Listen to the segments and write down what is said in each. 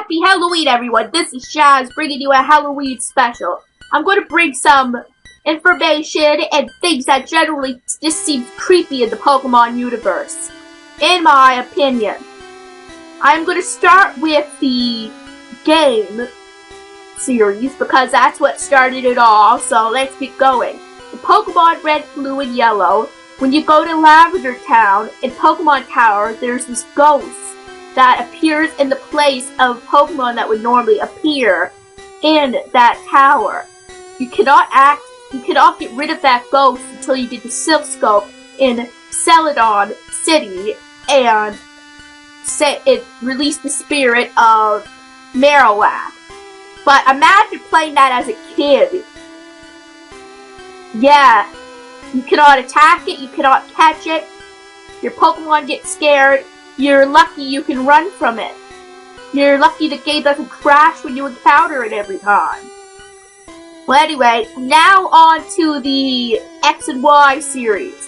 Happy Halloween, everyone! This is Shaz bringing you a Halloween special. I'm going to bring some information and things that generally just seem creepy in the Pokemon universe, in my opinion. I'm going to start with the game series because that's what started it all, so let's get going. In Pokemon Red, Blue, and Yellow, when you go to Lavender Town in Pokemon Tower, there's this ghost that appears in the place of Pokemon that would normally appear in that tower. You cannot get rid of that ghost until you get the Silph Scope in Celadon City and release the spirit of Marowak. But imagine playing that as a kid. Yeah, you cannot attack it, you cannot catch it, your Pokemon get scared, you're lucky you can run from it. You're lucky the game doesn't crash when you encounter it every time. Well, anyway, now on to the X and Y series.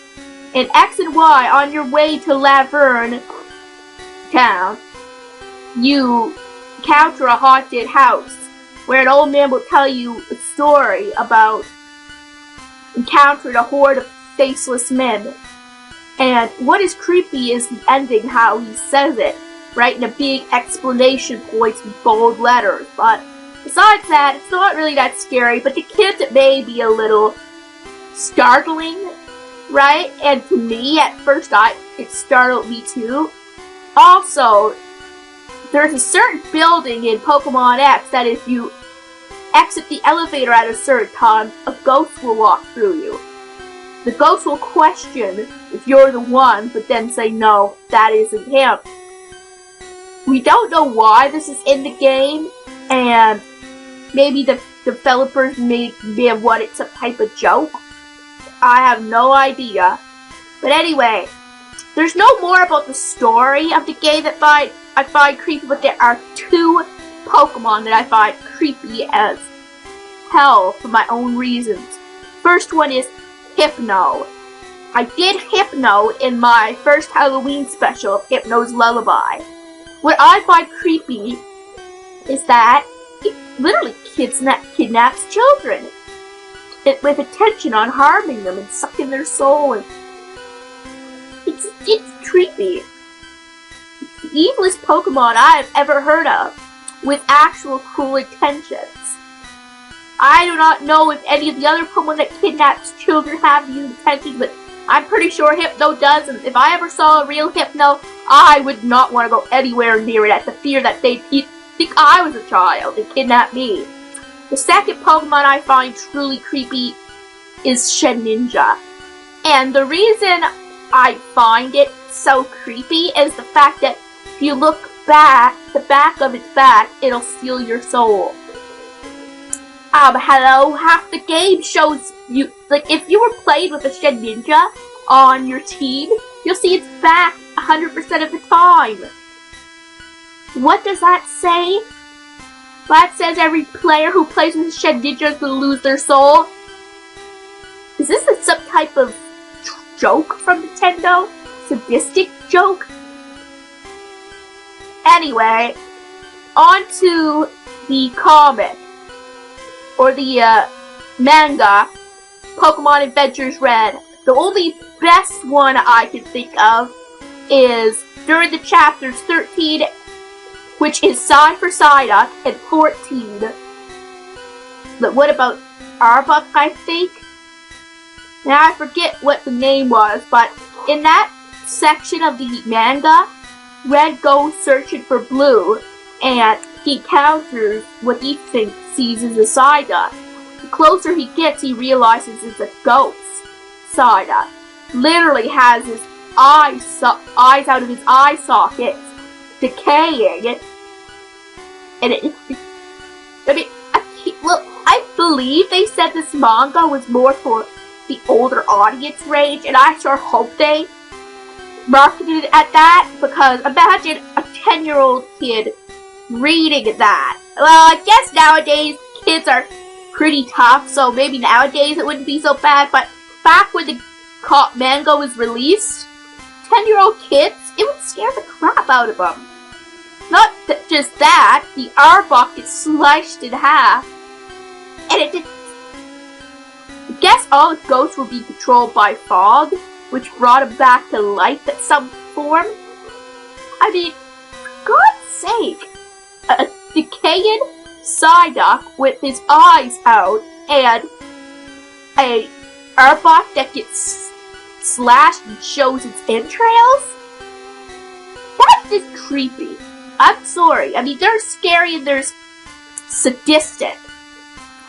In X and Y, on your way to Laverne Town, you encounter a haunted house where an old man will tell you a story about encountering a horde of faceless men. And what is creepy is the ending, how he says it, right in a big exclamation points with bold letters. But besides that, it's not really that scary, but to kids it may be a little startling, right? And to me, at first, it startled me too. Also, there's a certain building in Pokemon X that if you exit the elevator at a certain time, a ghost will walk through you. The ghost will question if you're the one, but then say, no, that isn't him. We don't know why this is in the game, and maybe the developers may have wanted some type of joke. I have no idea. But anyway, there's no more about the story of the game that I find creepy, but there are two Pokemon that I find creepy as hell for my own reasons. First one is Hypno. I did Hypno in my first Halloween special of Hypno's Lullaby. What I find creepy is that it literally kidnaps children with intention on harming them and sucking their soul. And it's creepy. It's the evilest Pokemon I've ever heard of with actual cruel intentions. I do not know if any of the other Pokemon that kidnaps children have these intentions, but I'm pretty sure Hypno does, and if I ever saw a real Hypno, I would not want to go anywhere near it at the fear that they'd think I was a child and kidnap me. The second Pokemon I find truly creepy is Shedinja. And the reason I find it so creepy is the fact that if you look back, the back of its back, it'll steal your soul. Hello, half the game shows you, like, if you were played with a Shedinja on your team, you'll see its back 100% of the time. What does that say? That says every player who plays with a Shedinja is going to lose their soul. Is this some type of joke from Nintendo? Sadistic joke? Anyway, on to the comic. Or the manga, Pokemon Adventures Red. The only best one I can think of is during the chapters 13, which is Psy for Psyduck, and 14. But what about Arbok, I think? Now I forget what the name was, but in that section of the manga, Red goes searching for Blue, and he encounters what he sees as a Psyduck. The closer he gets, he realizes it's a ghost Psyduck. Literally has his eyes out of his eye sockets, decaying. And I believe they said this manga was more for the older audience range, and I sure hope they marketed it at that, because imagine a 10-year-old kid reading that. Well, I guess nowadays kids are pretty tough, so maybe nowadays it wouldn't be so bad, but back when the manga was released, 10-year-old kids, it would scare the crap out of them. Not just that, the Arbok gets sliced in half. And it did. I guess all the ghosts will be controlled by fog, which brought him back to life in some form. I mean, for God's sake, a decaying Psyduck with his eyes out and a Arbok that gets slashed and shows its entrails? That's just creepy. I'm sorry. I mean, there's scary and there's sadistic.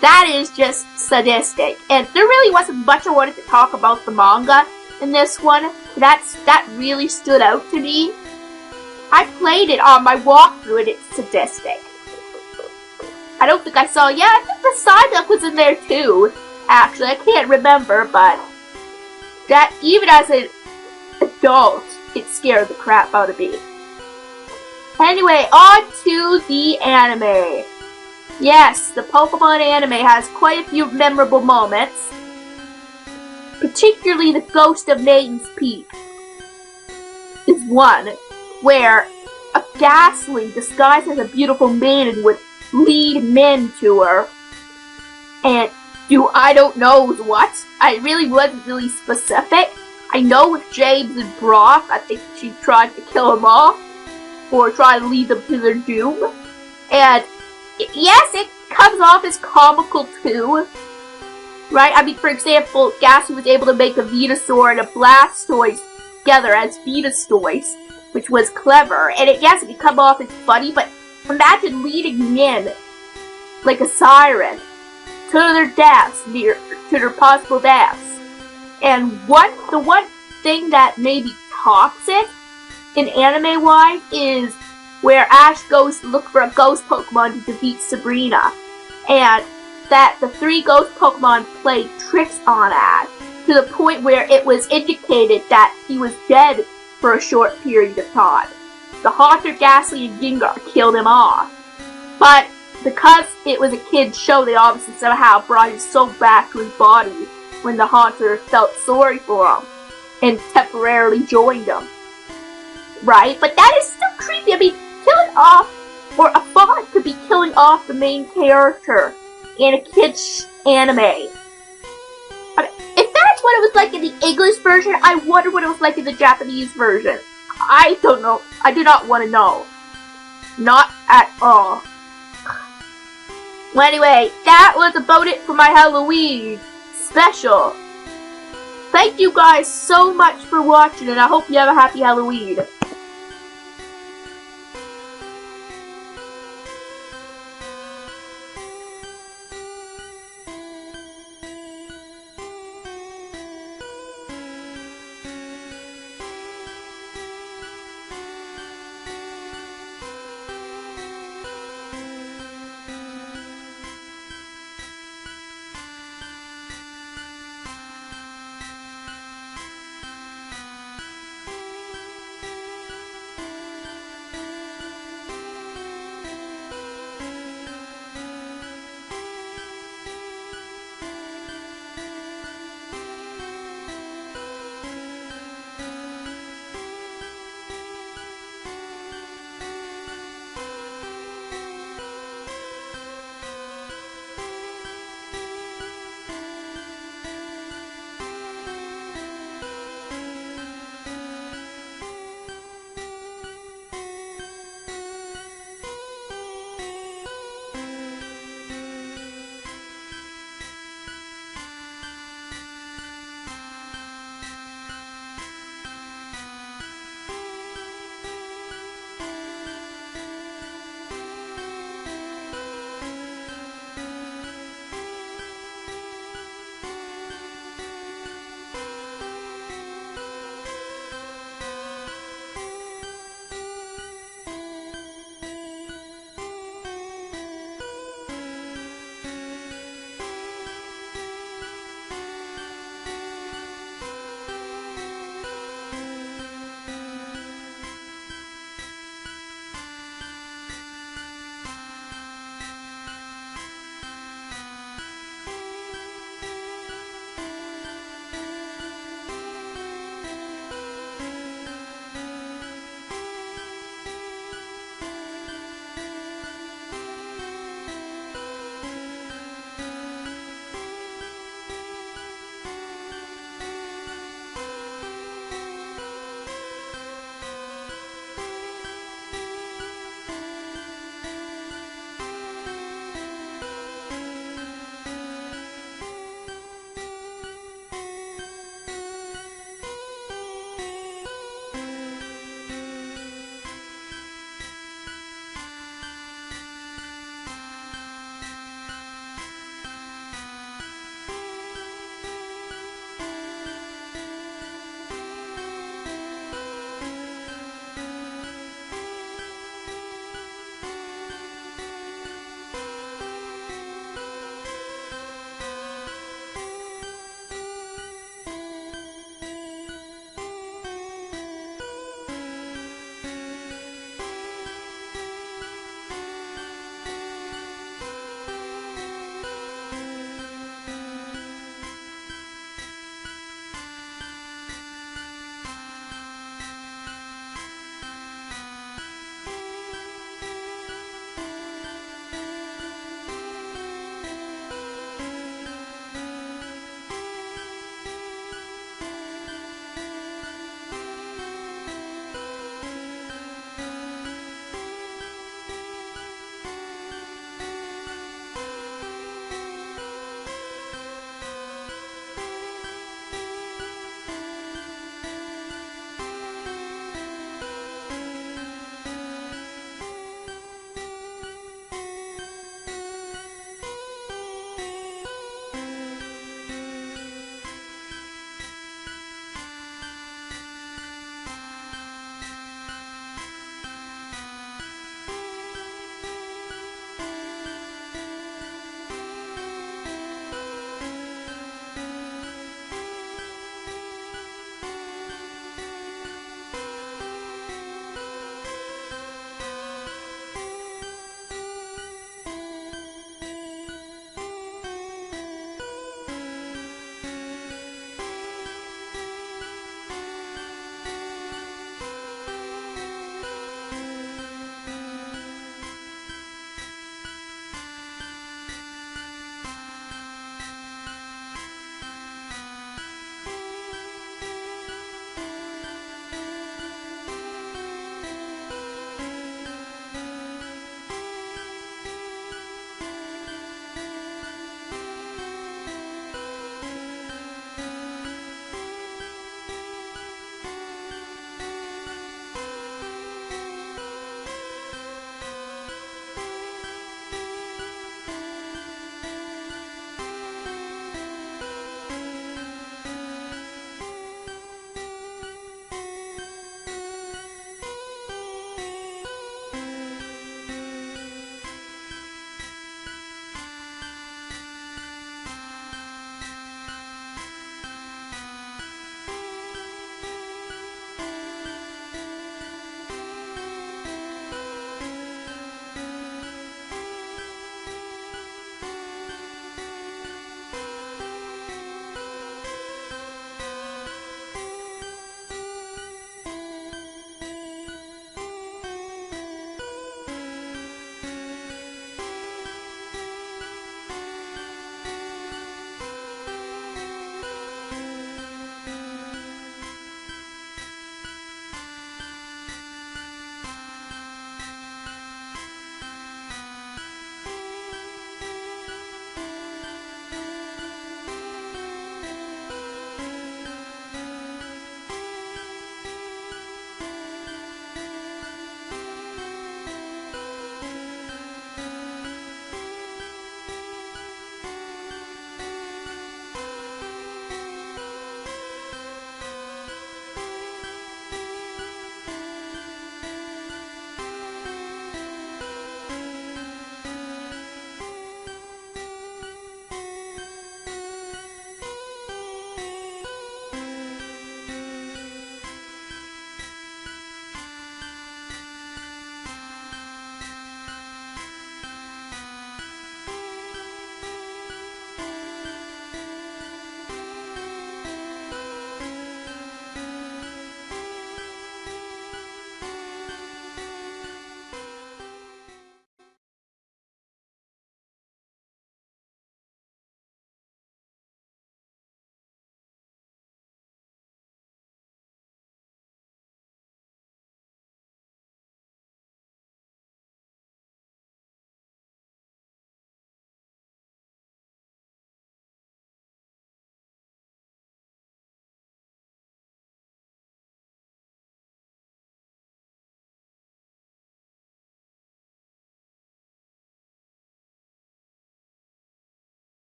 That is just sadistic. And there really wasn't much I wanted to talk about the manga in this one. That really stood out to me. I played it on my walkthrough and it's sadistic. I don't think I saw, I think the Psyduck was in there too. Actually, I can't remember, but that, even as an adult, it scared the crap out of me. Anyway, on to the anime. Yes, the Pokemon anime has quite a few memorable moments. Particularly the Ghost of Maiden's Peak is one where a Ghastly disguised as a beautiful maiden would lead men to her and do I don't know what. I really wasn't really specific. I know with James and Brock, I think she tried to kill them off or try to lead them to their doom. And yes, it comes off as comical too, right? I mean, for example, Ghastly was able to make a Venusaur and a Blastoise together as Venustoise, which was clever. And it could come off as funny, but imagine leading men like a siren to their deaths, to their possible deaths. And the one thing that maybe tops it in anime-wise is where Ash goes to look for a ghost Pokemon to defeat Sabrina, and that the 3 ghost Pokemon played tricks on Ash, to the point where it was indicated that he was dead for a short period of time. The Haunter, Ghastly, and Gengar killed him off. But because it was a kid's show, they obviously somehow brought his soul back to his body when the Haunter felt sorry for him and temporarily joined him. Right? But that is still creepy. I mean, killing off, or a bot could be killing off the main character in a kid's anime. I mean, if that's what it was like in the English version, I wonder what it was like in the Japanese version. I don't know. I do not want to know. Not at all. Well, anyway, that was about it for my Halloween special. Thank you guys so much for watching, and I hope you have a happy Halloween.